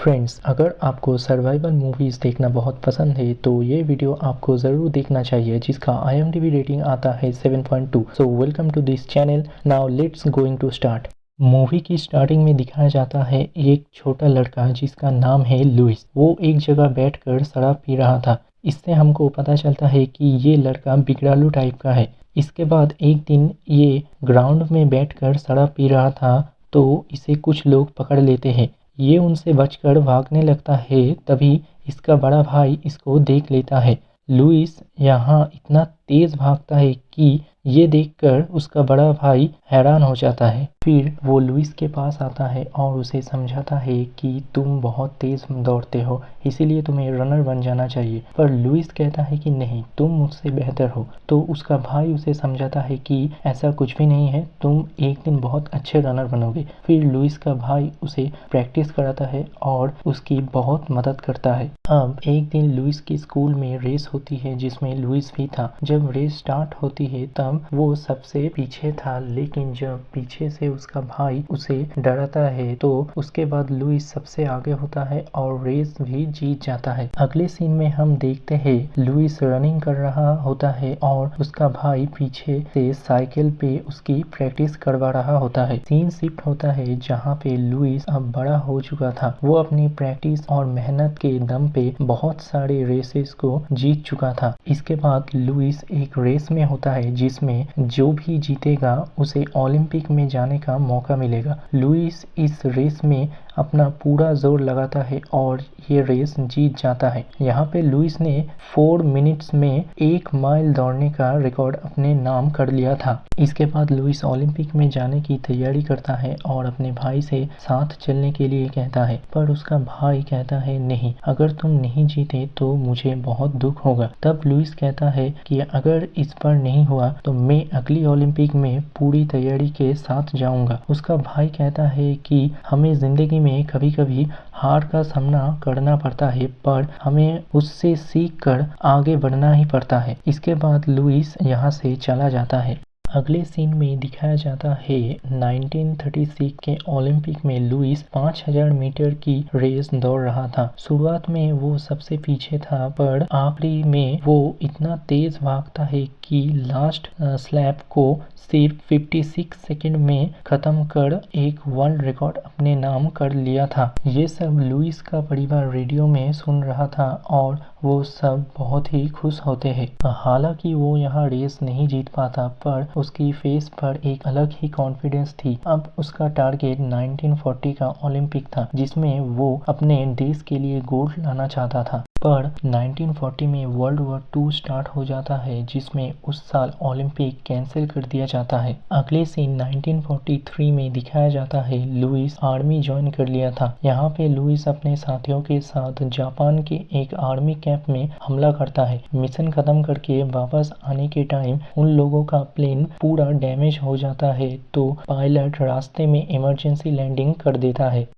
Friends, अगर आपको survival movies देखना बहुत पसंद है तो ये वीडियो आपको ज़रूर देखना चाहिए, जिसका IMDb रेटिंग आता है 7.2। So welcome to this channel. Now let's going to start. Movie की स्टार्टिंग में दिखाया जाता है एक छोटा लड़का जिसका नाम है लुइस। वो एक जगह बैठकर शराब पी रहा था। इससे हमको पता चलता है कि ये लड़का बिगड़ालू टाइप का है। इसके बाद एक दिन ये ग्राउंड में बैठकर शराब पी रहा था तो इसे कुछ लोग पकड़ लेते हैं। ये उनसे बचकर भागने लगता है, तभी इसका बड़ा भाई इसको देख लेता है। लुइस यहाँ इतना तेज भागता है कि ये देखकर उसका बड़ा भाई हैरान हो जाता है। फिर वो लुइस के पास आता है और उसे समझाता है कि तुम बहुत तेज दौड़ते हो, इसीलिए तुम्हें रनर बन जाना चाहिए। पर लुइस कहता है कि नहीं, तुम मुझसे बेहतर हो। तो उसका भाई उसे समझाता है कि ऐसा कुछ भी नहीं है, तुम एक दिन बहुत अच्छे रनर बनोगे। फिर लुइस का भाई उसे प्रैक्टिस कराता है और उसकी बहुत मदद करता है। अब एक दिन लुइस की स्कूल में रेस होती है जिसमें लुइस भी था। जब रेस स्टार्ट होती है तब वो सबसे पीछे था, लेकिन जब पीछे से उसका भाई उसे डराता है तो उसके बाद लुइस सबसे आगे होता है और रेस भी जीत जाता है। अगले सीन में हम देखते हैं लुइस रनिंग कर रहा होता है और उसका भाई पीछे से साइकिल पे उसकी प्रैक्टिस करवा रहा होता है। सीन शिफ्ट होता है जहाँ पे लुइस अब बड़ा हो चुका था। वो अपनी प्रैक्टिस और मेहनत के दम पे बहुत सारे रेसेस को जीत चुका था। इसके बाद लुइस एक रेस में होता है जिसमें जो भी जीतेगा उसे ओलंपिक में जाने का मौका मिलेगा। लुइस इस रेस में अपना पूरा जोर लगाता है और ये रेस जीत जाता है। यहाँ पे लुइस ने 4 मिनट्स में 1 माइल दौड़ने का रिकॉर्ड अपने नाम कर लिया था। इसके बाद लुइस ओलंपिक में जाने की तैयारी करता है और अपने भाई से साथ चलने के लिए कहता है, पर उसका भाई कहता है नहीं, अगर तुम नहीं जीते तो मुझे बहुत दुख होगा। तब लुइस कहता है कि अगर इस बार नहीं हुआ तो मैं अगली ओलंपिक में पूरी तैयारी के साथ जाऊंगा। उसका भाई कहता है कि हमें जिंदगी में कभी कभी हार का सामना करना पड़ता है, पर हमें उससे सीख कर आगे बढ़ना ही पड़ता है। इसके बाद लुइस यहाँ से चला जाता है। अगले सीन में दिखाया जाता है 1936 के ओलंपिक में लुइस 5000 मीटर की रेस दौड़ रहा था। शुरुआत में वो सबसे पीछे था, पर आखिरी में वो इतना तेज भागता है कि लास्ट स्लैप को सिर्फ 56 सेकंड में खत्म कर एक वर्ल्ड रिकॉर्ड अपने नाम कर लिया था। ये सब लुइस का परिवार रेडियो में सुन रहा था और वो सब बहुत ही खुश होते हैं। हालांकि वो यहाँ रेस नहीं जीत पाता, पर उसकी फेस पर एक अलग ही कॉन्फिडेंस थी। अब उसका टारगेट 1940 का ओलंपिक था, जिसमें वो अपने देश के लिए गोल्ड लाना चाहता था। पर 1940 में वर्ल्ड वॉर 2 स्टार्ट हो जाता है, जिसमें उस साल ओलंपिक कैंसिल कर दिया जाता है। अगले सीन 1943 में दिखाया जाता है लुइस आर्मी ज्वाइन कर लिया था। यहाँ पे लुइस अपने साथियों के साथ जापान के एक आर्मी कैंप में हमला करता है। मिशन खत्म करके वापस आने के टाइम उन लोगों का प्लेन पूरा डैमेज हो जाता है, तो पायलट रास्ते में इमरजेंसी लैंडिंग कर देता है।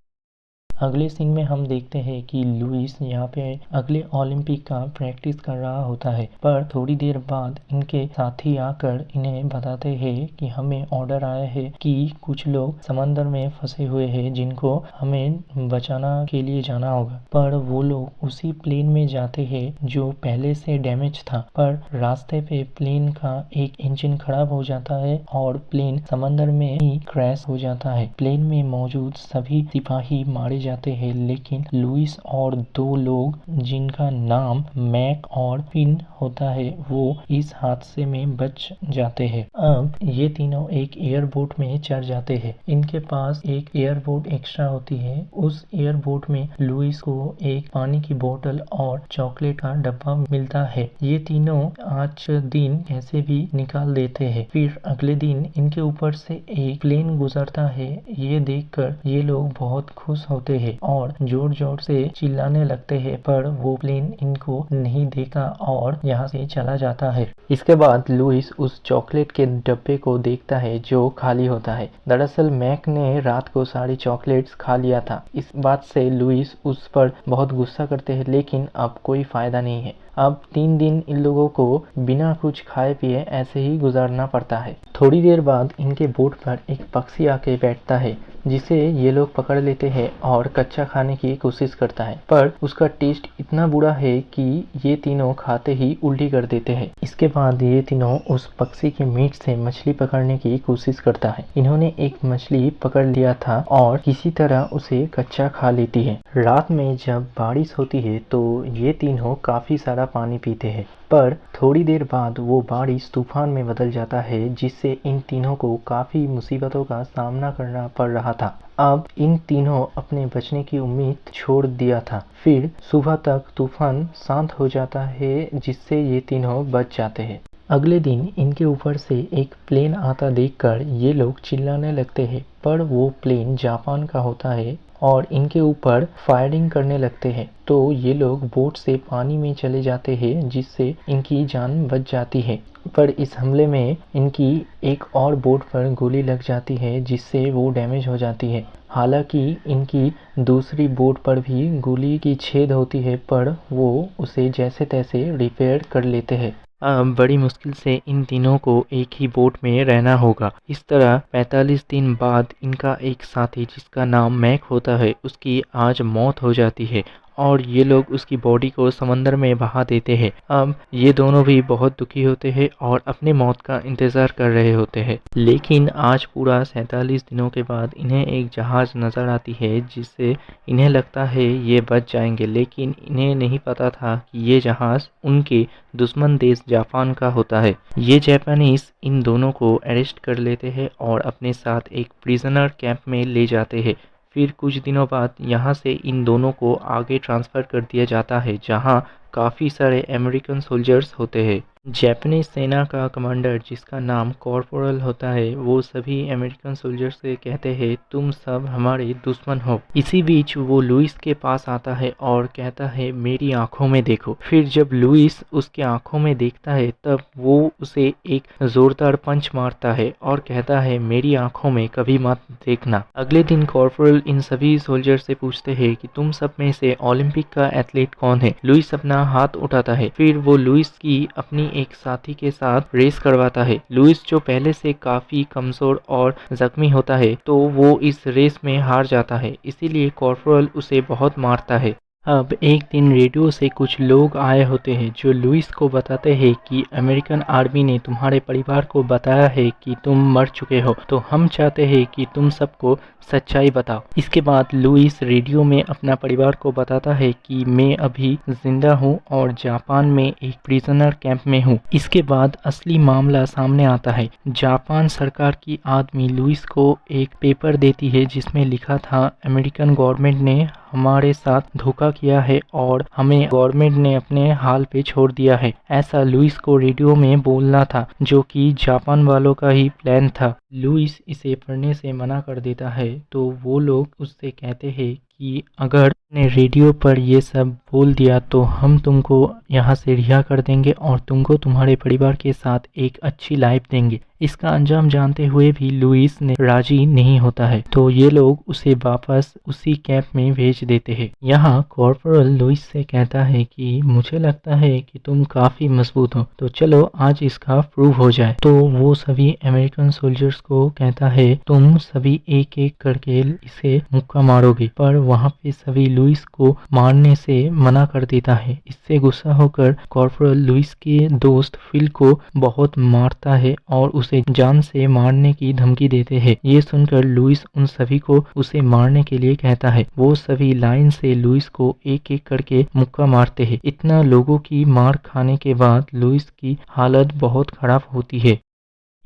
अगले सीन में हम देखते हैं कि लुइस यहाँ पे अगले ओलंपिक का प्रैक्टिस कर रहा होता है, पर थोड़ी देर बाद इनके साथी आकर इन्हें बताते हैं कि हमें ऑर्डर आया है कि कुछ लोग समंदर में फंसे हुए हैं जिनको हमें बचाना के लिए जाना होगा। पर वो लोग उसी प्लेन में जाते हैं जो पहले से डैमेज था, पर रास्ते पे प्लेन का एक इंजन खराब हो जाता है और प्लेन समंदर में ही क्रैश हो जाता है। प्लेन में मौजूद सभी सिपाही मारे जाते हैं, लेकिन लुइस और 2 लोग जिनका नाम मैक और फिन होता है वो इस हादसे में बच जाते हैं। अब ये तीनों एक एयरबोट में चढ़ जाते हैं। इनके पास एक एयरबोट एक्स्ट्रा होती है। उस एयरबोट में लुइस को एक पानी की बोतल और चॉकलेट का डब्बा मिलता है। ये तीनों आज दिन कैसे भी निकाल देते हैं। फिर अगले दिन इनके ऊपर से एक प्लेन गुजरता है। ये देखकर ये लोग बहुत खुश होते हैं और जोर जोर से चिल्लाने लगते हैं, पर वो प्लेन इनको नहीं देखता और यहाँ से चला जाता है। इसके बाद लुइस उस चॉकलेट के डब्बे को देखता है जो खाली होता है। दरअसल मैक ने रात को सारी चॉकलेट्स खा लिया था। इस बात से लुइस उस पर बहुत गुस्सा करते हैं, लेकिन अब कोई फायदा नहीं है। अब 3 दिन इन लोगों को बिना कुछ खाए पिए ऐसे ही गुजारना पड़ता है। थोड़ी देर बाद इनके बोट पर एक पक्षी आके बैठता है, जिसे ये लोग पकड़ लेते हैं और और कच्चा खाने की कोशिश करता है, पर उसका टेस्ट इतना बुरा है कि ये तीनों खाते ही उल्टी कर देते हैं। इसके बाद ये तीनों उस पक्षी के मीट से मछली पकड़ने की कोशिश करता है। इन्होंने एक मछली पकड़ लिया था और किसी तरह उसे कच्चा खा लेती है। रात में जब बारिश होती है तो ये तीनों काफी सारा पानी पीते हैं, पर थोड़ी देर बाद वो बारिश तूफान में बदल जाता है, जिससे इन तीनों को काफी मुसीबतों का सामना करना पड़ रहा था। अब इन तीनों अपने बचने की उम्मीद छोड़ दिया था। फिर सुबह तक तूफान शांत हो जाता है, जिससे ये तीनों बच जाते हैं। अगले दिन इनके ऊपर से एक प्लेन आता देखकर ये लोग चिल्लाने लगते हैं, पर वो प्लेन जापान का होता है और इनके ऊपर फायरिंग करने लगते हैं। तो ये लोग बोट से पानी में चले जाते हैं, जिससे इनकी जान बच जाती है। पर इस हमले में इनकी एक और बोट पर गोली लग जाती है, जिससे वो डैमेज हो जाती है। हालांकि इनकी दूसरी बोट पर भी गोली की छेद होती है, पर वो उसे जैसे तैसे रिपेयर कर लेते हैं। अब बड़ी मुश्किल से इन तीनों को एक ही बोट में रहना होगा। इस तरह 45 दिन बाद इनका एक साथी जिसका नाम मैक होता है, उसकी आज मौत हो जाती है और ये लोग उसकी बॉडी को समंदर में बहा देते हैं। अब ये दोनों भी बहुत दुखी होते हैं और अपने मौत का इंतज़ार कर रहे होते हैं। लेकिन आज पूरा 47 दिनों के बाद इन्हें एक जहाज़ नज़र आती है, जिससे इन्हें लगता है ये बच जाएंगे, लेकिन इन्हें नहीं पता था कि ये जहाज़ उनके दुश्मन देश जापान का होता है। ये जापानीज इन दोनों को अरेस्ट कर लेते हैं और अपने साथ एक प्रिजनर कैंप में ले जाते हैं। फिर कुछ दिनों बाद यहाँ से इन दोनों को आगे ट्रांसफ़र कर दिया जाता है, जहाँ काफ़ी सारे अमेरिकन सोल्जर्स होते हैं। जापानीज सेना का कमांडर जिसका नाम कॉर्पोरल होता है, वो सभी अमेरिकन सोल्जर्स से कहते हैं तुम सब हमारे दुश्मन हो। इसी बीच वो लुइस के पास आता है और कहता है मेरी आंखों में देखो। फिर जब लुइस उसके आंखों में देखता है तब वो उसे एक जोरदार पंच मारता है और कहता है मेरी आंखों में कभी मत देखना। अगले दिन कॉर्पोरल इन सभी सोल्जर से पूछते हैं कि तुम सब में से ओलंपिक का एथलीट कौन है। लुइस अपना हाथ उठाता है। फिर वो लुइस की अपनी एक साथी के साथ रेस करवाता है। लुइस जो पहले से काफी कमजोर और जख्मी होता है, तो वो इस रेस में हार जाता है, इसीलिए कॉर्पोरल उसे बहुत मारता है। अब एक दिन रेडियो से कुछ लोग आए होते हैं जो लुइस को बताते हैं कि अमेरिकन आर्मी ने तुम्हारे परिवार को बताया है कि तुम मर चुके हो, तो हम चाहते हैं कि तुम सबको सच्चाई बताओ। इसके बाद लुइस रेडियो में अपना परिवार को बताता है कि मैं अभी जिंदा हूँ और जापान में एक प्रिजनर कैंप में हूँ। इसके बाद असली मामला सामने आता है। जापान सरकार की आदमी लुइस को एक पेपर देती है जिसमें लिखा था अमेरिकन गवर्नमेंट ने हमारे साथ धोखा किया है और हमें गवर्नमेंट ने अपने हाल पे छोड़ दिया है। ऐसा लुइस को रेडियो में बोलना था, जो कि जापान वालों का ही प्लान था। लुइस इसे पढ़ने से मना कर देता है, तो वो लोग उससे कहते हैं कि अगर ने रेडियो पर ये सब बोल दिया तो हम तुमको यहाँ से रिहा कर देंगे और तुमको तुम्हारे परिवार के साथ एक अच्छी लाइफ देंगे। इसका अंजाम जानते हुए भी लुइस ने राजी नहीं होता है, तो ये लोग उसे वापस उसी कैंप में भेज देते हैं। यहाँ कॉर्पोरल लुइस से कहता है कि मुझे लगता है कि तुम काफी मजबूत हो, तो चलो आज इसका प्रूव हो जाए। तो वो सभी अमेरिकन सोल्जर्स को कहता है तुम सभी एक एक करके इसे मुक्का मारोगे, पर वहाँ पे सभी लुइस को मारने से मना कर देता है। इससे गुस्सा होकर कॉर्पोरल लुइस के दोस्त फिल को बहुत मारता है और उसे जान से मारने की धमकी देते हैं। ये सुनकर लुइस उन सभी को उसे मारने के लिए कहता है। वो सभी लाइन से लुइस को एक एक करके मुक्का मारते हैं। इतना लोगों की मार खाने के बाद लुइस की हालत बहुत खराब होती है।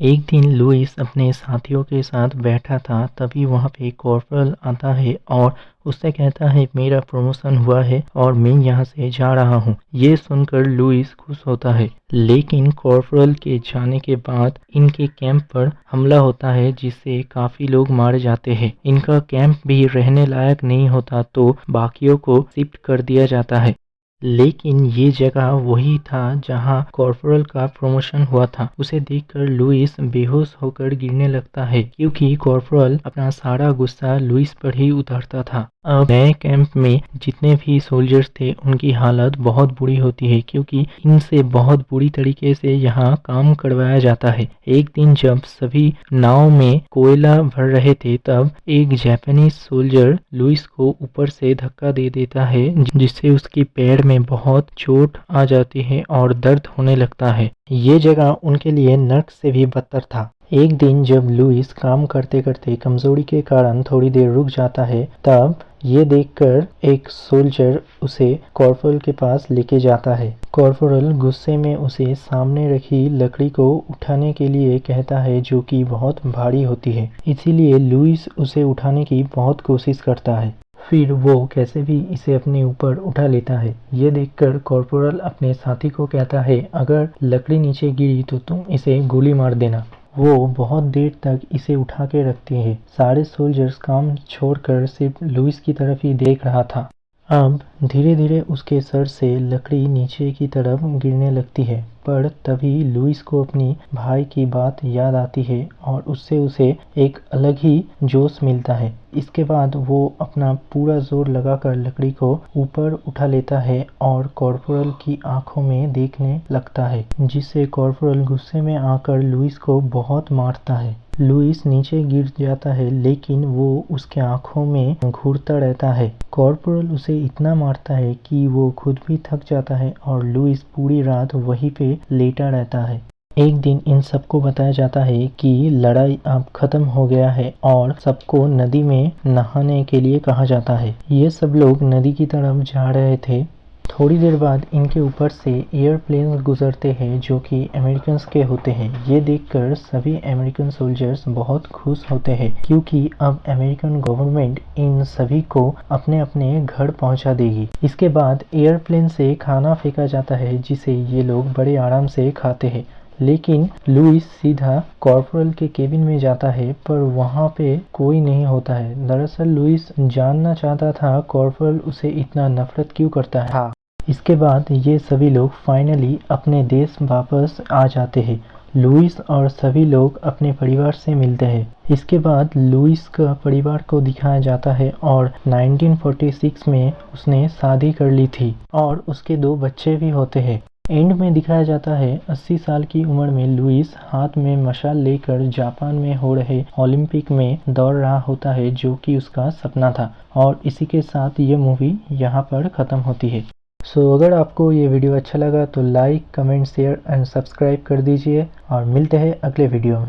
एक दिन लुइस अपने साथियों के साथ बैठा था, तभी वहाँ पे कॉर्पोरल आता है और उससे कहता है मेरा प्रमोशन हुआ है और मैं यहाँ से जा रहा हूँ। ये सुनकर लुइस खुश होता है, लेकिन कॉर्पोरल के जाने के बाद इनके कैंप पर हमला होता है, जिससे काफी लोग मारे जाते हैं। इनका कैंप भी रहने लायक नहीं होता, तो बाकियों को शिफ्ट कर दिया जाता है। लेकिन ये जगह वही था जहां कॉर्पोरल का प्रमोशन हुआ था। उसे देखकर लुइस बेहोश होकर गिरने लगता है, क्योंकि कॉर्पोरल अपना सारा गुस्सा लुइस पर ही उतारता था। अब नए कैंप में जितने भी सोल्जर्स थे उनकी हालत बहुत बुरी होती है, क्योंकि इनसे बहुत बुरी तरीके से यहाँ काम करवाया जाता है। एक दिन जब सभी नाव में कोयला भर रहे थे, तब एक जापानीज सोल्जर लुइस को ऊपर से धक्का दे देता है, जिससे उसकी पैर में बहुत चोट आ जाती है और दर्द होने लगता है। ये जगह उनके लिए नर्क से भी बदतर था। एक दिन जब लुइस काम करते करते कमजोरी के कारण थोड़ी देर रुक जाता है, तब ये देखकर एक सोल्जर उसे कॉर्पोरल के पास लेके जाता है। कॉर्पोरल गुस्से में उसे सामने रखी लकड़ी को उठाने के लिए कहता है, जो कि बहुत भारी होती है। इसीलिए लुइस उसे उठाने की बहुत कोशिश करता है। फिर वो कैसे भी इसे अपने ऊपर उठा लेता है। ये देखकर कॉर्पोरल अपने साथी को कहता है, अगर लकड़ी नीचे गिरी तो तुम इसे गोली मार देना। वो बहुत देर तक इसे उठा के रखती है। सारे सोल्जर्स काम छोड़कर सिर्फ लुइस की तरफ ही देख रहा था। अब धीरे धीरे उसके सर से लकड़ी नीचे की तरफ गिरने लगती है, पर तभी लुइस को अपनी भाई की बात याद आती है और उससे उसे एक अलग ही जोश मिलता है। इसके बाद वो अपना पूरा जोर लगाकर लकड़ी को ऊपर उठा लेता है और कॉर्पोरल की आंखों में देखने लगता है, जिससे कॉर्पोरल गुस्से में आकर लुइस को बहुत मारता है। लुइस नीचे गिर जाता है, लेकिन वो उसके आंखों में घूरता रहता है। कॉर्पोरल उसे इतना मारता है कि वो खुद भी थक जाता है और लुइस पूरी रात वहीं पे लेटा रहता है। एक दिन इन सबको बताया जाता है कि लड़ाई अब खत्म हो गया है और सबको नदी में नहाने के लिए कहा जाता है। ये सब लोग नदी की तरफ जा रहे थे। थोड़ी देर बाद इनके ऊपर से एयरप्लेन गुजरते हैं, जो कि अमेरिकन्स के होते हैं। ये देखकर सभी अमेरिकन सोल्जर्स बहुत खुश होते हैं, क्योंकि अब अमेरिकन गवर्नमेंट इन सभी को अपने अपने घर पहुंचा देगी। इसके बाद एयरप्लेन से खाना फेंका जाता है, जिसे ये लोग बड़े आराम से खाते हैं। लेकिन लुइस सीधा कॉर्पोरल के केबिन में जाता है, पर वहाँ पे कोई नहीं होता है। दरअसल लुइस जानना चाहता था कॉर्पोरल उसे इतना नफरत क्यों करता है। इसके बाद ये सभी लोग फाइनली अपने देश वापस आ जाते हैं। लुइस और सभी लोग अपने परिवार से मिलते हैं। इसके बाद लुइस का परिवार को दिखाया जाता है और 1946 में उसने शादी कर ली थी और उसके 2 बच्चे भी होते हैं। एंड में दिखाया जाता है 80 साल की उम्र में लुइस हाथ में मशाल लेकर जापान में हो रहे ओलंपिक में दौड़ रहा होता है, जो कि उसका सपना था। और इसी के साथ ये मूवी यहाँ पर ख़त्म होती है। सो अगर आपको ये वीडियो अच्छा लगा तो like, comment, share and subscribe कर दीजिए और मिलते हैं अगले वीडियो में।